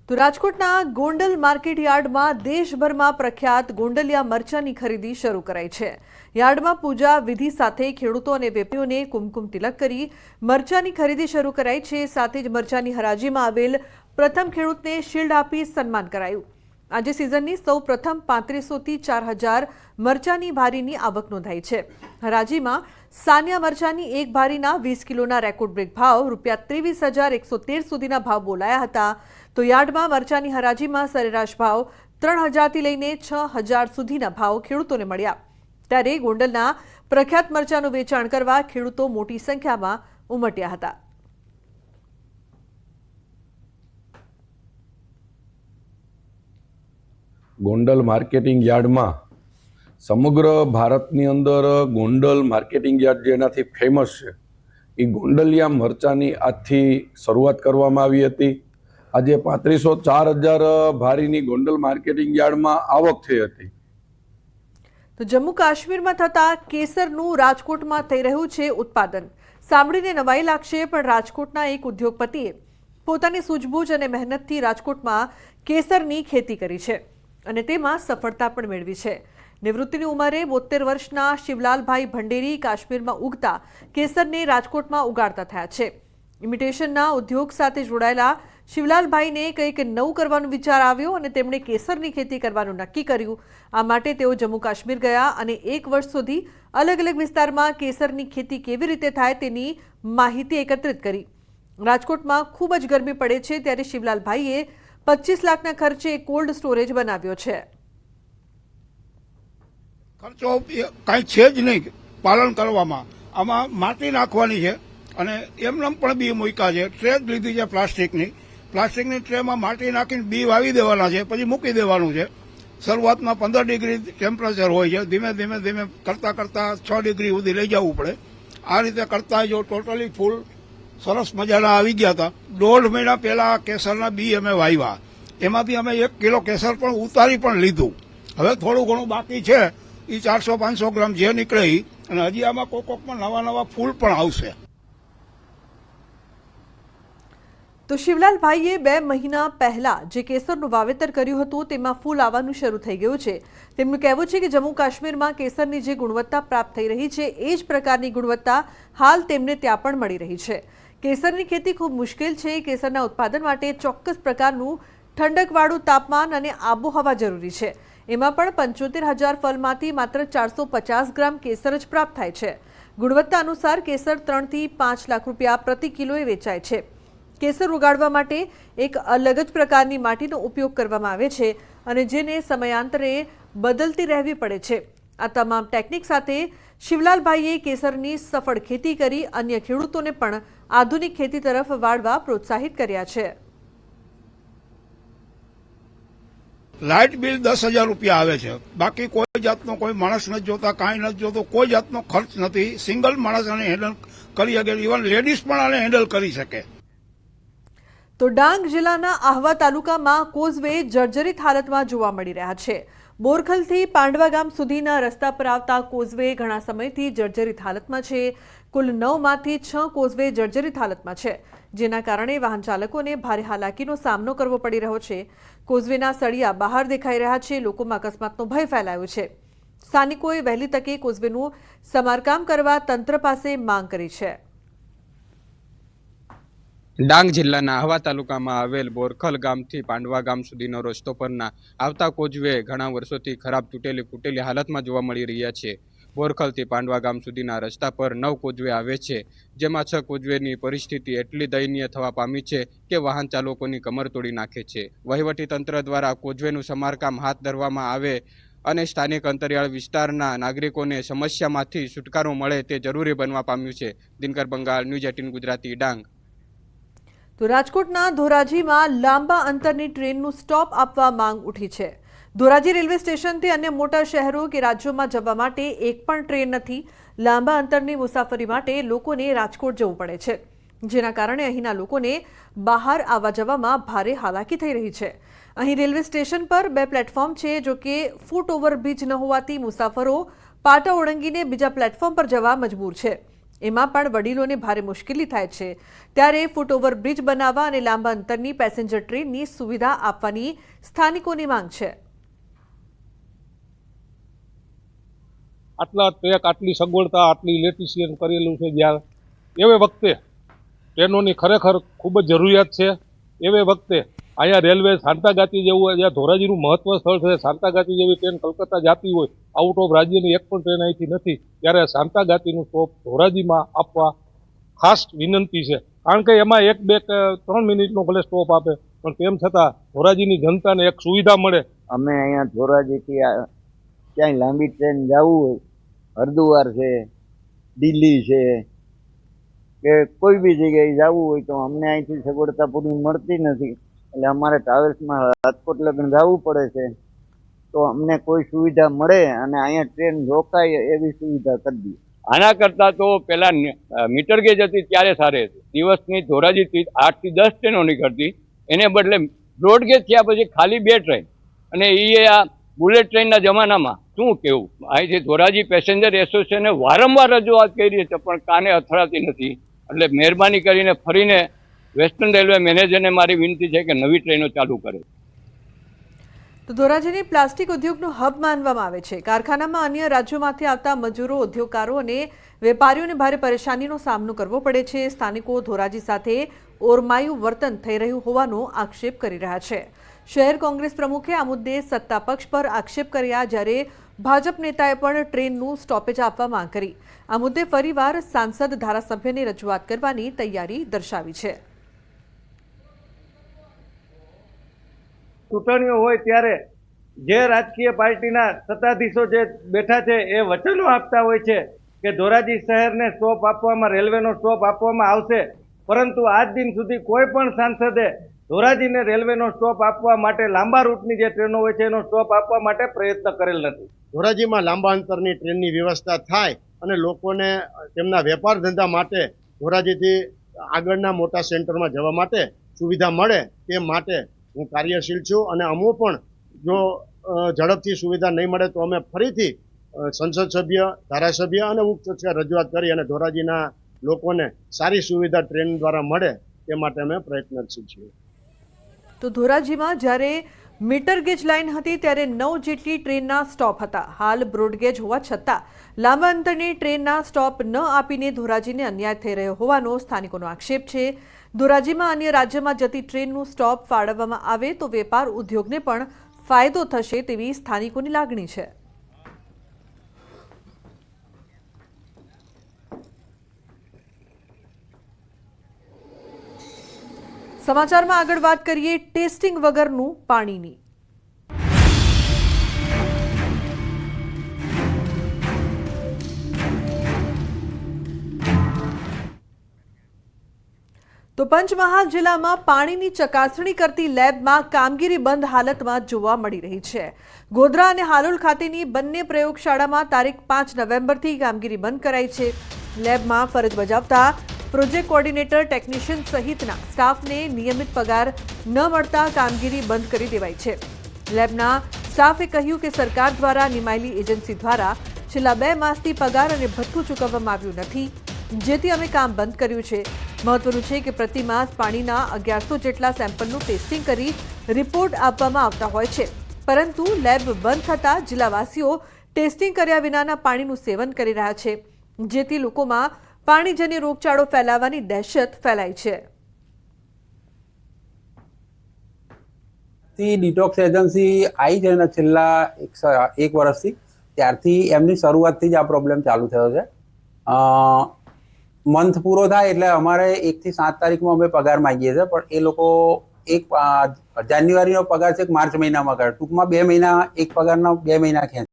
તો રાજકોટના ગોંડલ માર્કેટ યાર્ડમાં દેશભરમાં પ્રખ્યાત ગોંડલિયા મરચાની ખરીદી શરૂ કરાઈ છે। યાર્ડમાં પૂજા વિધિ સાથે ખેડૂતો અને વેપારીઓને કુમકુમ તિલક કરી મરચાની ખરીદી શરૂ કરાઈ છે। સાથે જ મરચાની હરાજીમાં આવેલ પ્રથમ ખેડૂતને શિલ્ડ આપી સન્માન કરાયું। આજે સિઝનની સૌ પ્રથમ 3500 થી 4000 મરચાની ભારીની આવક નોંધાઈ છે। હરાજીમાં સાનિયા મરચાની એક ભારીના 20 કિલોના રેકોર્ડ બ્રેક ભાવ ₹23,113 સુધીના ભાવ બોલાયા હતા। તો યાર્ડમાં મરચાની હરાજીમાં સરેરાશ ભાવ 3000 થી લઈને 6000 સુધીના ભાવ ખેડૂતોને મળ્યા। ત્યારે ગોંડલના પ્રખ્યાત મરચાનું વેચાણ કરવા ખેડૂતો મોટી સંખ્યામાં ઉમટ્યા હતા। ગોંડલ માર્કેટિંગ યાર્ડમાં સમગ્ર ભારતની અંદર ગોંડલ માર્કેટિંગ યાર્ડ જેનાથી ફેમસ છે એ ગોંડલિયા મરચાની આજથી શરૂઆત કરવામાં આવી હતી। આજે 3500-4000 ભારીની ગોંડલ માર્કેટિંગ યાર્ડમાં આવક થઈ હતી। તો જમ્મુ કાશ્મીરમાં થતા કેસરનું રાજકોટમાં થઈ રહ્યું છે ઉત્પાદન। સાંભળીને નવાઈ લાગશે, પણ રાજકોટના એક ઉદ્યોગપતિએ પોતાની સૂઝબૂઝ અને મહેનતથી રાજકોટમાં કેસરની ખેતી કરી છે અને તેમાં સફળતા પણ મેળવી છે। નિવૃત્તિની ઉંમરે 72 વર્ષના શિવલાલભાઈ ભંડેરી કાશ્મીરમાં ઉગતા કેસરને રાજકોટમાં ઉગાડતા થયા છે। ઇમિટેશનના ઉદ્યોગ સાથે જોડાયેલા શિવલાલભાઈને કંઈક નવું કરવાનો વિચાર આવ્યો અને તેમણે કેસરની ખેતી કરવાનું નક્કી કર્યું। આ માટે તેઓ જમ્મુ કાશ્મીર ગયા અને 1 વર્ષ સુધી અલગ અલગ વિસ્તારમાં કેસરની ખેતી કેવી રીતે થાય તેની માહિતી એકત્રિત કરી। રાજકોટમાં ખૂબ જ ગરમી પડે છે, ત્યારે શિવલાલભાઈએ 25 લાખના ખર્ચે કોલ્ડ સ્ટોરેજ બનાવ્યો છે। ખર્ચો કાંઈ છે જ નહીં પાલન કરવામાં। આમાં માટી નાખવાની છે અને એમને પણ બી મૂક્યા છે। ટ્રે જ લીધી છે પ્લાસ્ટિકની ટ્રેમાં માટી નાખીને બી વાવી દેવાના છે, પછી મૂકી દેવાનું છે। શરૂઆતમાં 15 ડિગ્રી ટેમ્પરેચર હોય છે, ધીમે ધીમે કરતા 6 ડિગ્રી સુધી લઈ જવું પડે। આ રીતે કરતા જો ટોટલી ફૂલ સરસ મજાના આવી ગયા હતા। 1.5 મહિના પહેલા કેસરના બી અમે વાવ્યા, એમાંથી અમે 1 કિલો કેસર પણ ઉતારી પણ લીધું। હવે થોડું ઘણું બાકી છે, એ 400-500 ગ્રામ જે નીકળે અને હજી આમાં કોકમાં નવા ફૂલ પણ આવશે। તો શિવલાલભાઈએ 2 મહિના પહેલા જે કેસરનું વાવેતર કર્યું હતું તેમાં ફૂલ આવવાનું શરૂ થઈ ગયું છે। તેમનું કહેવું છે કે જમ્મુ કાશ્મીરમાં કેસરની જે ગુણવત્તા પ્રાપ્ત થઈ રહી છે એ જ પ્રકારની ગુણવત્તા હાલ તેમને ત્યાં પણ મળી રહી છે। કેસરની ખેતી ખૂબ મુશ્કેલ છે। કેસરના ઉત્પાદન માટે ચોક્કસ પ્રકારનું ઠંડકવાળું તાપમાન અને આબોહવા જરૂરી છે। એમાં પણ 75,000 ફળમાંથી માત્ર 450 ગ્રામ કેસર જ પ્રાપ્ત થાય છે। ગુણવત્તા અનુસાર કેસર 3 થી 5 લાખ રૂપિયા પ્રતિ કિલોએ વેચાય છે। કેસર ઉગાડવા માટે એક અલગ જ પ્રકારની માટીનો ઉપયોગ કરવામાં આવે છે અને જેને સમયાંતરે બદલતી રહેવી પડે છે। આ તમામ ટેકનિક સાથે શિવલાલભાઈએ કેસરની સફળ ખેતી કરી અન્ય ખેડૂતોને પણ આધુનિક ખેતી તરફ વાળવા પ્રોત્સાહિત કર્યા છે। લાઇટ બિલ 10,000 રૂપિયા આવે છે, બાકી કોઈ જાતનો કોઈ માણસ નથી જોતા, કાંઈ નથી જોતો, કોઈ જાતનો ખર્ચ નથી। સિંગલ માણસ આને હેન્ડલ કરી શકે, ઇવન લેડીઝ પણ આને હેન્ડલ કરી શકે। તો ડાંગ જિલ્લાના આહવા તાલુકામાં કોઝવે જર્જરિત હાલતમાં જોવા મળી રહ્યા છે। બોરખલથી પાંડવા ગામ સુધીના રસ્તા પર આવતા કોઝવે ઘણા સમયથી જર્જરિત હાલતમાં છે। કુલ 9માંથી 6 કોઝવે જર્જરિત હાલતમાં છે, જેના કારણે વાહન ચાલકોને ભારે હાલાકીનો સામનો કરવો પડી રહ્યો છે। કોઝવેના સળિયા બહાર દેખાઈ રહ્યા છે, લોકોમાં અકસ્માતનો ભય ફેલાયો છે। સ્થાનિકોએ વહેલી તકે કોઝવેનું સમારકામ કરવા તંત્ર પાસે માંગ કરી છે। ડાંગ જિલ્લાના આહવા તાલુકામાં આવેલ બોરખલ ગામથી પાંડવા ગામ સુધીનો રસ્તો પરના આવતા કોઝવે ઘણા વર્ષોથી ખરાબ તૂટેલી હાલતમાં જોવા મળી રહ્યા છે। બોરખલથી પાંડવા ગામ સુધીના રસ્તા પર 9 કોઝવે આવે છે, જેમાં 6 કોઝવેની પરિસ્થિતિ એટલી દયનીય થવા પામી છે કે વાહન ચાલકોની કમર તોડી નાખે છે। વહીવટીતંત્ર દ્વારા કોઝવેનું સમારકામ હાથ ધરવામાં આવે અને સ્થાનિક અંતરિયાળ વિસ્તારના નાગરિકોને સમસ્યામાંથી છુટકારો મળે તે જરૂરી બનવા પામ્યું છે। દિનકર બંગાળ, ન્યૂઝ 18 ગુજરાતી, ડાંગ। તો રાજકોટના ધોરાજીમાં લાંબા અંતરની ટ્રેનનું સ્ટોપ આપવા માંગ ઉઠી છે। ધોરાજી રેલવે સ્ટેશનથી અન્ય મોટા શહેરો કે રાજ્યોમાં જવા માટે એક પણ ટ્રેન નથી। લાંબા અંતરની મુસાફરી માટે લોકોને રાજકોટ જવું પડે છે, જેના કારણે અહીંના લોકોને બહાર આવવા જવામાં ભારે હાલાકી થઈ રહી છે। અહીં રેલવે સ્ટેશન પર 2 પ્લેટફોર્મ છે, જો કે ફૂટ ઓવરબ્રિજ ન હોવાથી મુસાફરો પાટા ઓળંગીને બીજા પ્લેટફોર્મ પર જવા મજબૂર છે। એમાં પણ વડીલોને ભારે મુશ્કેલી થાય છે, ત્યારે ફૂટ ઓવરબ્રિજ બનાવવા અને લાંબા અંતરની પેસેન્જર ટ્રેનની સુવિધા આપવાની સ્થાનિકોની માંગ છે. આટલા ટ્રેક, આટલી સગવડતા, આટલી ઇલેક્ટ્રિશિયન કરેલું છે, જ્યાં એવે વખતે ટ્રેનોની ખરેખર ખૂબ જ જરૂરિયાત છે. એવે વખતે અહીંયા રેલવે સાંતાગાતી જેવું, જ્યાં ધોરાજીનું મહત્વ સ્થળ છે, સાંતાગાતી જેવી ટ્રેન કલકત્તા જતી હોય, આઉટ ઓફ રાજ્યની એક પણ ટ્રેન અહીંથી નથી, ત્યારે સાંતાગાતીનું સ્ટોપ ધોરાજીમાં આપવા ખાસ વિનંતી છે. કારણ કે એમાં 1, 2, 3 મિનિટનો ભલે સ્ટોપ આપે, પણ તેમ છતાં ધોરાજીની જનતાને એક સુવિધા મળે. અમે અહીંયા ધોરાજીથી ક્યાંય લાંબી ટ્રેન જવું હોય, હરિદ્વાર છે, દિલ્હી છે કે કોઈ બી જગ્યાએ જવું હોય તો અમને અહીંથી સગવડતા પૂરી મળતી નથી. એટલે અમારે ટ્રાવેલ્સમાં રાજકોટ લગન જવું પડે છે. તો અમને કોઈ સુવિધા મળે અને અહીંયા ટ્રેન રોકાય એવી સુવિધા કરી દઈએ. આના કરતાં તો પેલા મીટર ગેજ હતી ત્યારે સારી હતી. દિવસની ધોરાજીથી 8 થી 10 ટ્રેનો નીકળતી, એને બદલે બ્રોડ ગેજ થયા પછી ખાલી 2 ટ્રેન, અને એ આ બુલેટ ટ્રેનના જમાનામાં શું કેવું. અહીંથી ધોરાજી પેસેન્જર એસોસિએશને વારંવાર રજૂઆત કરી છે, પણ કાને અથડાતી નથી. એટલે મહેરબાની કરીને ફરીને વેસ્ટર્ન રેલવે મેનેજરને મારી વિનંતી છે કે નવી ટ્રેનો ચાલુ કરે. તો ધોરાજીને પ્લાસ્ટિક ઉદ્યોગનું હબ માનવામાં આવે છે. કારખાનામાં અન્ય રાજ્યોમાંથી આવતા મજૂરો, ઉદ્યોગકારો અને વેપારીઓને ભારે પરેશાનીનો સામનો કરવો પડે છે. સ્થાનિકો ધોરાજી સાથે ઓરમાયું વર્તન થઈ રહ્યું હોવાનો આક્ષેપ કરી રહ્યા છે. શહેર કોંગ્રેસ પ્રમુખે આ મુદ્દે સત્તા પક્ષ પર આક્ષેપ કર્યા, જ્યારે ભાજપ નેતાએ પણ ટ્રેનનું સ્ટોપેજ આપવા માંગ કરી. આ મુદ્દે ફરીવાર સાંસદ, ધારાસભ્યને રજૂઆત કરવાની તૈયારી દર્શાવી છે. ચૂંટણીઓ હોય ત્યારે જે રાજકીય પાર્ટીના સત્તાધીશો જે બેઠા છે એ વચનો આપતા હોય છે કે ધોરાજી શહેરને સ્ટોપ આપવામાં, રેલવેનો સ્ટોપ આપવામાં આવશે, પરંતુ આજ દિન સુધી કોઈ પણ સાંસદે ધોરાજીને રેલવેનો સ્ટોપ આપવા માટે, લાંબા રૂટની જે ટ્રેનો હોય છે એનો સ્ટોપ આપવા માટે પ્રયત્ન કરેલ નથી. ધોરાજીમાં લાંબા અંતરની ટ્રેનની વ્યવસ્થા થાય અને લોકોને તેમના વેપાર ધંધા માટે ધોરાજીથી આગળના મોટા સેન્ટરમાં જવા માટે સુવિધા મળે, તે માટે હું કાર્યશીલ છું. અને અમો પણ જો ઝડપથી સુવિધા નહીં મળે તો અમે ફરીથી સંસદ સભ્ય, ધારાસભ્ય અને ઉપસચિવ રજૂઆત કરી અને ધોરાજીના લોકોને સારી સુવિધા ટ્રેન દ્વારા મળે તે માટે અમે પ્રયત્નશીલ છીએ. તો ધોરાજીમાં જ્યારે મીટર ગેજ લાઇન હતી ત્યારે 9 જેટલી ટ્રેનના સ્ટોપ હતા. હાલ બ્રોડગેજ હોવા છતાં લાંબા અંતરની ટ્રેનના સ્ટોપ ન આપીને ધોરાજીને અન્યાય થઈ રહ્યો હોવાનો સ્થાનિકોનો આક્ષેપ છે. ધોરાજીમાં અન્ય રાજ્યમાં જતી ટ્રેનનું સ્ટોપ ફાળવવામાં આવે તો વેપાર ઉદ્યોગને પણ ફાયદો થશે તેવી સ્થાનિકોની લાગણી છે. સમાચારમાં આગળ વાત કરીએ ટેસ્ટિંગ વગરનું પાણીની. તો પંચમહાલ જિલ્લામાં પાણીની ચકાસણી કરતી લેબમાં કામગીરી બંધ હાલતમાં જોવા મળી રહી છે. ગોધરા અને હાલોલ ખાતેની બંને પ્રયોગશાળામાં તારીખ 5 નવેમ્બરથી કામગીરી બંધ કરાઈ છે. લેબમાં ફરજ બજાવતા પ્રોજેક્ટ કોઓર્ડિનેટર, ટેકનિશિયન સહિતના સ્ટાફને નિયમિત પગાર ન મળતા કામગીરી બંધ કરી દેવાઈ છે. લેબના સ્ટાફે કહ્યું કે સરકાર દ્વારા નિમાયેલી એજન્સી દ્વારા છેલ્લા 2 માસથી પગાર અને ભથ્થું ચૂકવવામાં આવ્યું નથી, જેથી અમે કામ બંધ કર્યું છે. મહત્વનું છે કે પ્રતિ માસ પાણીના 1100 જેટલા સેમ્પલનું ટેસ્ટિંગ કરી રિપોર્ટ આપવામાં આવતા હોય છે, પરંતુ લેબ બંધ થતાં જિલ્લાવાસીઓ ટેસ્ટિંગ કર્યા વિનાના પાણીનું સેવન કરી રહ્યા છે, જેથી લોકોમાં પાણીજન્ય રોગચાળો ફેલાવાની દહેશત ફેલાઈ છે. ડિટોક્સ એજન્સી આવી છે ને છેલ્લા 1 વર્ષથી, ત્યારથી એમની શરૂઆતથી જ આ પ્રોબ્લેમ ચાલુ થયો છે. મંથ પૂરો થાય એટલે અમારે 1 થી 7 તારીખમાં અમે પગાર માંગીએ છીએ, પણ એ લોકો જાન્યુઆરીનો પગાર છે, માર્ચ મહિનામાં કરે, ટૂંકમાં 2 મહિના એક પગારના 2 મહિના ખેંચે.